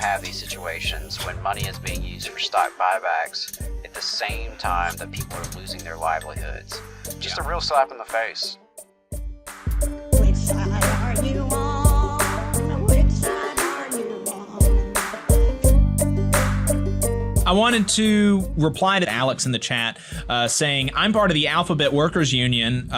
have these situations when money is being used for stock buybacks at the same time that people are losing their livelihoods. Just a real slap in the face. Which side are you on? Which side are you on? I wanted to reply to Alex in the chat saying, I'm part of the Alphabet Workers Union.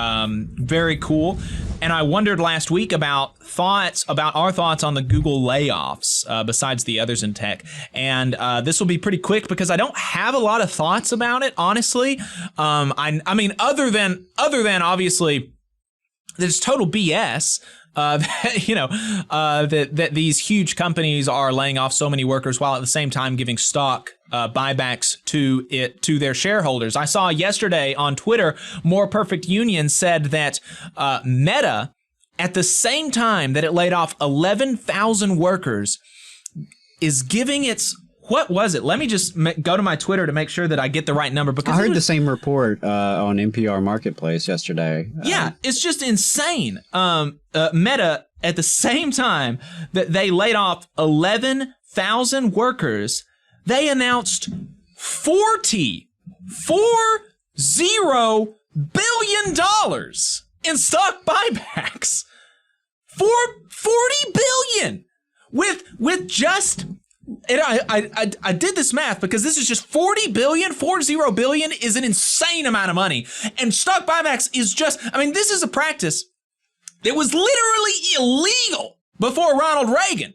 Very cool. And I wondered last week about our thoughts on the Google layoffs, besides the others in tech. And this will be pretty quick because I don't have a lot of thoughts about it, honestly. I mean, other than obviously, there's total BS. That these huge companies are laying off so many workers while at the same time giving stock buybacks to their shareholders. I saw yesterday on Twitter, More Perfect Union said that Meta, at the same time that it laid off 11,000 workers, is giving its, what was it? Let me just go to my Twitter to make sure that I get the right number. Because I heard the same report on NPR Marketplace yesterday. Yeah, it's just insane. Meta, at the same time that they laid off 11,000 workers, they announced $40 billion in stock buybacks. $40 billion with just. And I did this math because this is just 40 billion is an insane amount of money. And stock buybacks is just, I mean, this is a practice that was literally illegal before Ronald Reagan,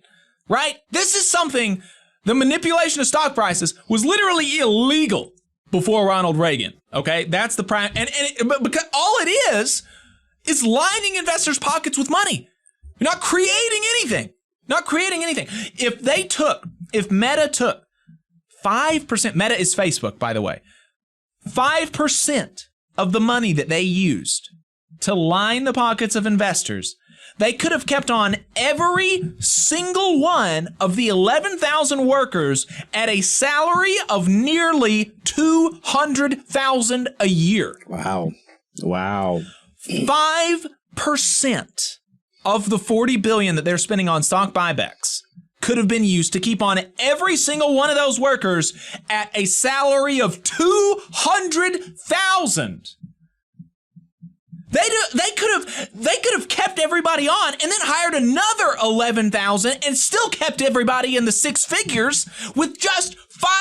right? This is something, the manipulation of stock prices was literally illegal before Ronald Reagan, okay? That's the but because all it is lining investors' pockets with money. You're not creating anything. Not creating anything. If Meta took 5%, Meta is Facebook, by the way, 5% of the money that they used to line the pockets of investors, they could have kept on every single one of the 11,000 workers at a salary of nearly $200,000 a year. Wow. 5% of the 40 billion that they're spending on stock buybacks could have been used to keep on every single one of those workers at a salary of $200,000. They could have kept everybody on and then hired another 11,000 and still kept everybody in the six figures with just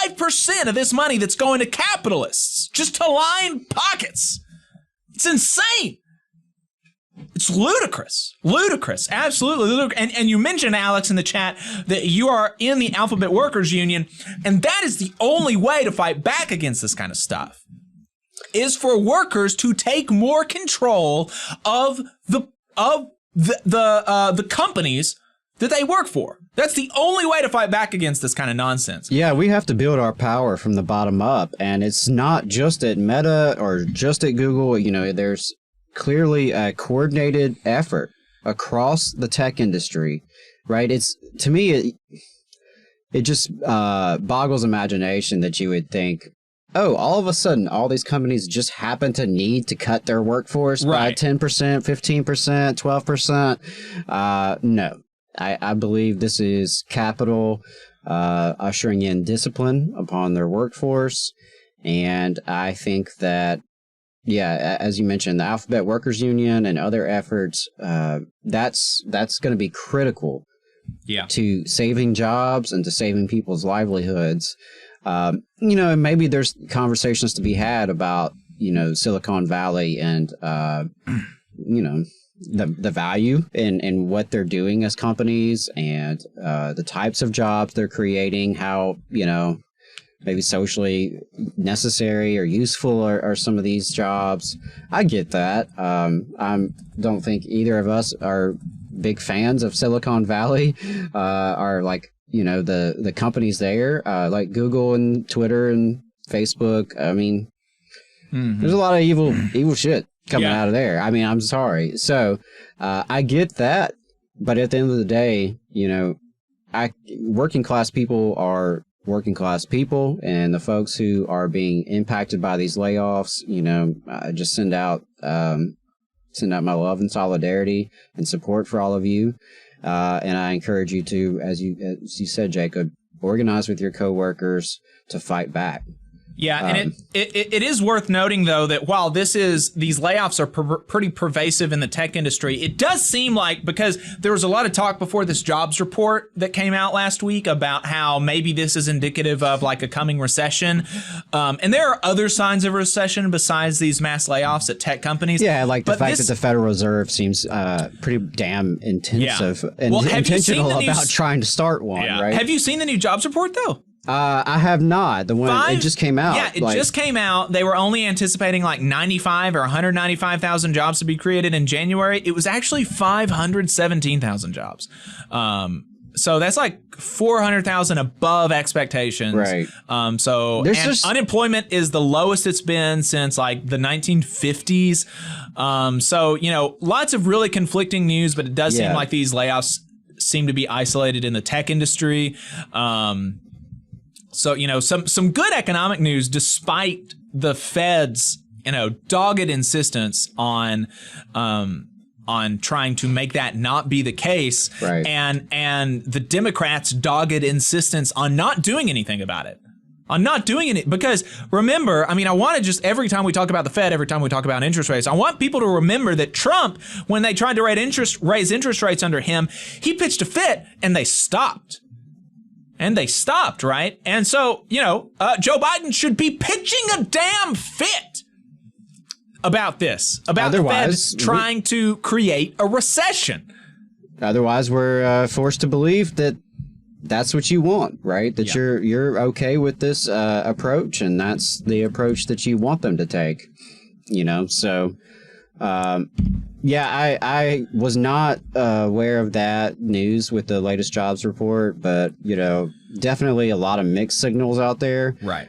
5% of this money that's going to capitalists just to line pockets. It's insane. It's ludicrous, absolutely ludicrous. And you mentioned, Alex, in the chat that you are in the Alphabet Workers Union, and that is the only way to fight back against this kind of stuff, is for workers to take more control of the companies that they work for. That's the only way to fight back against this kind of nonsense. Yeah, we have to build our power from the bottom up, and it's not just at Meta or just at Google. You know, there's clearly a coordinated effort across the tech industry, right? It's, to me, it just boggles imagination that you would think, oh, all of a sudden, all these companies just happen to need to cut their workforce by 10%, 15%, 12%. No, I believe this is capital ushering in discipline upon their workforce. And I think that, yeah, as you mentioned, the Alphabet Workers Union and other efforts, that's going to be critical to saving jobs and to saving people's livelihoods. And maybe there's conversations to be had about, Silicon Valley and, the value in what they're doing as companies and the types of jobs they're creating, how, maybe socially necessary or useful are some of these jobs. I get that. I don't think either of us are big fans of Silicon Valley, are like, the companies there, like Google and Twitter and Facebook. I mean, there's a lot of evil shit coming out of there. I mean, I'm sorry. So I get that. But at the end of the day, working class people are working class people, and the folks who are being impacted by these layoffs, I just send out my love and solidarity and support for all of you. And I encourage you to, as you said, Jacob, organize with your coworkers to fight back. Yeah, and it is worth noting, though, that while these layoffs are pretty pervasive in the tech industry, it does seem like, because there was a lot of talk before this jobs report that came out last week about how maybe this is indicative of like a coming recession. And there are other signs of recession besides these mass layoffs at tech companies. Yeah, like the fact that the Federal Reserve seems pretty damn intensive and intentional about trying to start one, right? Have you seen the new jobs report, though? I have not. The one it just came out. Yeah, it just came out. They were only anticipating like 95 or 195,000 jobs to be created in January. It was actually 517,000 jobs. So that's like 400,000 above expectations. Right. Unemployment is the lowest it's been since like the 1950s. So, lots of really conflicting news, but it does seem like these layoffs seem to be isolated in the tech industry. So, some good economic news despite the Fed's, dogged insistence on trying to make that not be the case. Right. And the Democrats' dogged insistence on not doing anything about it. Because remember, I want to just, every time we talk about the Fed, every time we talk about interest rates, I want people to remember that Trump, when they tried to raise interest rates under him, he pitched a fit and they stopped. Right? And so, Joe Biden should be pitching a damn fit about this, about the Fed trying to create a recession. Otherwise, we're forced to believe that that's what you want, right? That you're okay with this approach, and that's the approach that you want them to take. So I was not aware of that news with the latest jobs report, but definitely a lot of mixed signals out there. Right.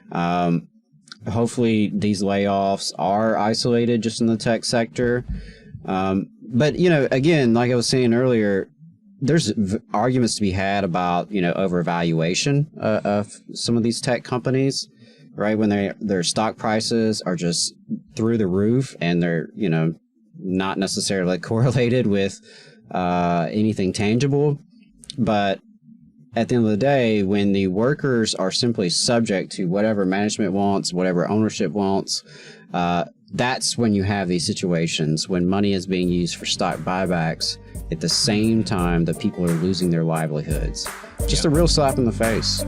Hopefully these layoffs are isolated just in the tech sector. But again, like I was saying earlier, there's arguments to be had about overvaluation of some of these tech companies, right? When their stock prices are just through the roof and they're not necessarily correlated with anything tangible. But at the end of the day, when the workers are simply subject to whatever management wants, whatever ownership wants, that's when you have these situations when money is being used for stock buybacks at the same time that people are losing their livelihoods. Just a real slap in the face.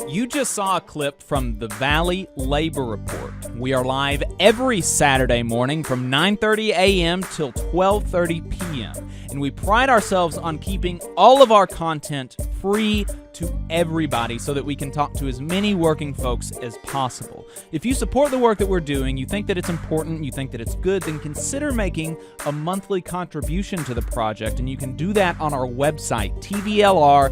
You just saw a clip from the Valley Labor Report. We are live every Saturday morning from 9:30 a.m. till 12:30 p.m. And we pride ourselves on keeping all of our content free to everybody so that we can talk to as many working folks as possible. If you support the work that we're doing, you think that it's important, you think that it's good, then consider making a monthly contribution to the project, and you can do that on our website, tvlr.fm.